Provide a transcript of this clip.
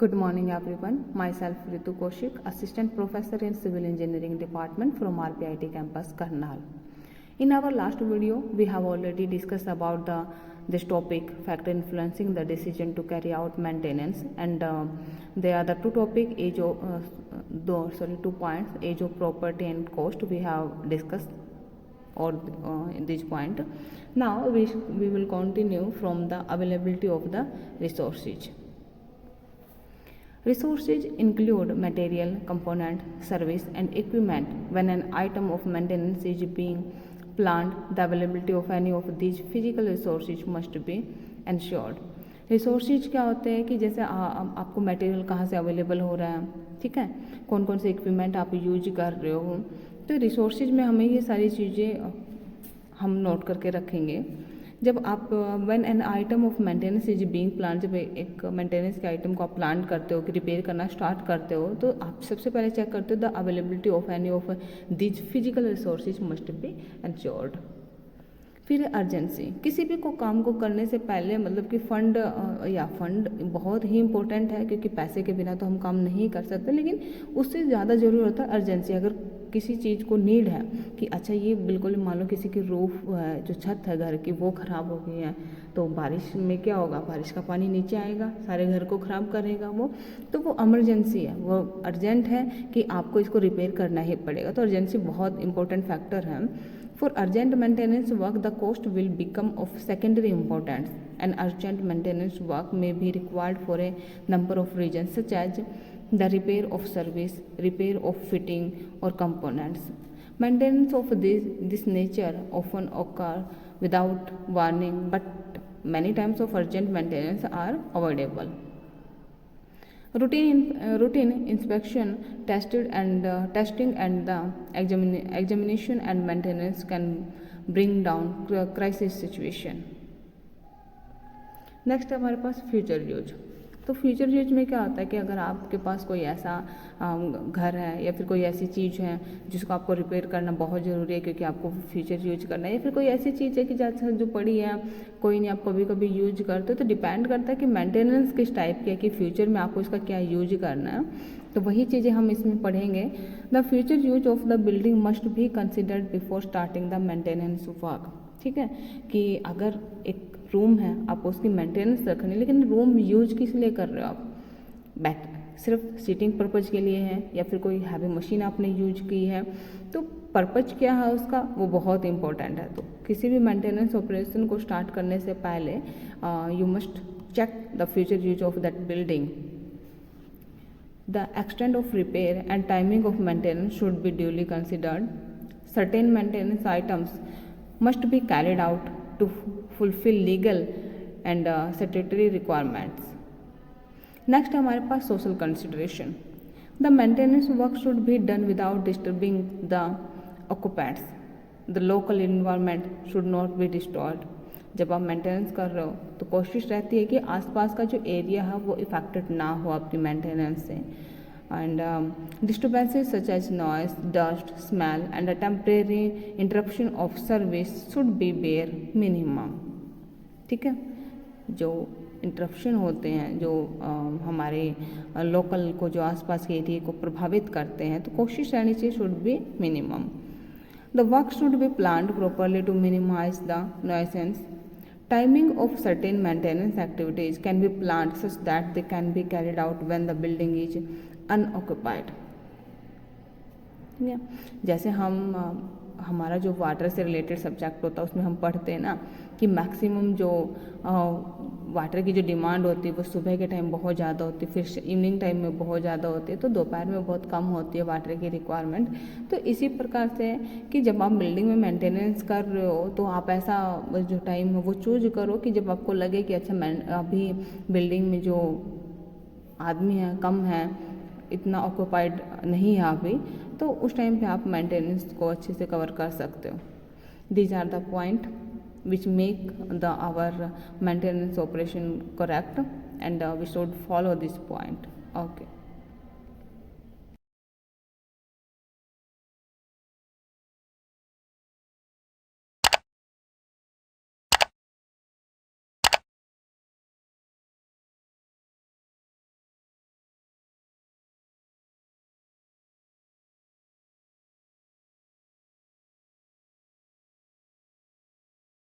Good morning everyone. Myself Ritu Kaushik, Assistant Professor in Civil Engineering Department from RPIT campus Karnal. In our last video, we have already discussed about this topic, factor influencing the decision to carry out maintenance, and there are the two topic, two points, age of property and cost. We have discussed or in this point. Now we will continue from the availability of the resources. Resources include material, component, service and equipment. When an item of maintenance is being planned, the availability of any of these physical resources must be ensured. Resources क्या होते हैं कि जैसे आपको material कहाँ से available हो रहा है, ठीक है, कौन कौन से इक्विपमेंट आप यूज कर रहे हो, तो रिसोर्सेज में हमें ये सारी चीज़ें हम नोट करके रखेंगे. जब आप when an item of maintenance is being plan, जब एक मेंटेनेंस के आइटम को आप प्लान करते हो कि रिपेयर करना स्टार्ट करते हो, तो आप सबसे पहले चेक करते हो the availability of any of these physical resources must be ensured. फिर अर्जेंसी, किसी भी को काम को करने से पहले मतलब कि फंड बहुत ही इंपॉर्टेंट है, क्योंकि पैसे के बिना तो हम काम नहीं कर सकते, लेकिन उससे ज़्यादा ज़रूरी होता है अर्जेंसी. अगर किसी चीज़ को नीड है कि अच्छा ये बिल्कुल मान लो किसी की रूफ जो छत है घर की वो ख़राब हो गई है, तो बारिश में क्या होगा, बारिश का पानी नीचे आएगा, सारे घर को ख़राब करेगा वो, तो वो इमरजेंसी है, वो अर्जेंट है कि आपको इसको रिपेयर करना ही पड़ेगा. तो अर्जेंसी बहुत इंपॉर्टेंट फैक्टर है. For urgent maintenance work, the cost will become of secondary importance, and urgent maintenance work may be required for a number of reasons, such as the repair of service, repair of fitting or components. Maintenance of this nature often occur without warning, but many times of urgent maintenance are avoidable. Routine inspection, testing and the examination and maintenance can bring down crisis situation. Next है हमारे पास future use. तो future use में क्या होता है कि अगर आपके पास कोई ऐसा घर है या फिर कोई ऐसी चीज़ है जिसको आपको रिपेयर करना बहुत ज़रूरी है, क्योंकि आपको फ्यूचर यूज करना है, या फिर कोई ऐसी चीज़ है कि जैसे जो पड़ी है कोई नहीं, आप कभी कभी यूज करते हो, तो डिपेंड करता है कि मेंटेनेंस किस टाइप की है, कि फ्यूचर में आपको इसका क्या यूज करना है. तो वही चीज़ें हम इसमें पढ़ेंगे. The future use of the building must be considered before starting the maintenance work. ठीक है, कि अगर एक रूम है आप उसकी मेंटेनेंस रखनी, लेकिन रूम यूज किस लिए कर रहे हो आप, सिर्फ सीटिंग पर्पज़ के लिए है या फिर कोई हैवी मशीन आपने यूज की है, तो पर्पज़ क्या है उसका वो बहुत इंपॉर्टेंट है. तो किसी भी मेंटेनेंस ऑपरेशन को स्टार्ट करने से पहले you must check the future use of that building. The extent of repair and timing of maintenance should be duly considered. Certain maintenance items must be carried out to fulfill legal and statutory requirements. Next हमारे पास social consideration. The maintenance work should be done without disturbing the occupants. The local environment should not be destroyed. जब आप maintenance कर रहे हो तो कोशिश रहती है कि आसपास का जो एरिया है वो इफेक्टेड ना हो आपकी मेंटेनेंस से. And disturbances such as noise, dust, smell and a temporary interruption of service should be bare minimum. ठीक है, जो इंटरप्शन होते हैं जो हमारे लोकल को, जो आसपास के एरिया को प्रभावित करते हैं, तो कोशिश रहनी चाहिए should be minimum. The work should be planned properly to minimize the nuisance. Timing of certain maintenance activities can be planned such that they can be carried out when the building is unoccupied. जैसे हमारा जो water से related subject होता है उसमें हम पढ़ते हैं ना कि मैक्सिमम जो वाटर की जो डिमांड होती है वो सुबह के टाइम बहुत ज़्यादा होती है, फिर इवनिंग टाइम में बहुत ज़्यादा होती है, तो दोपहर में बहुत कम होती है वाटर की रिक्वायरमेंट. तो इसी प्रकार से कि जब आप बिल्डिंग में मेंटेनेंस कर रहे हो तो आप ऐसा जो टाइम है वो चूज करो कि जब आपको लगे कि अच्छा अभी बिल्डिंग में जो आदमी है कम है, इतना ऑक्यूपाइड नहीं है अभी, तो उस टाइम पे आप मेंटेनेंस को अच्छे से कवर कर सकते हो. These are the point which make the our maintenance operation correct, and we should follow this point. Okay.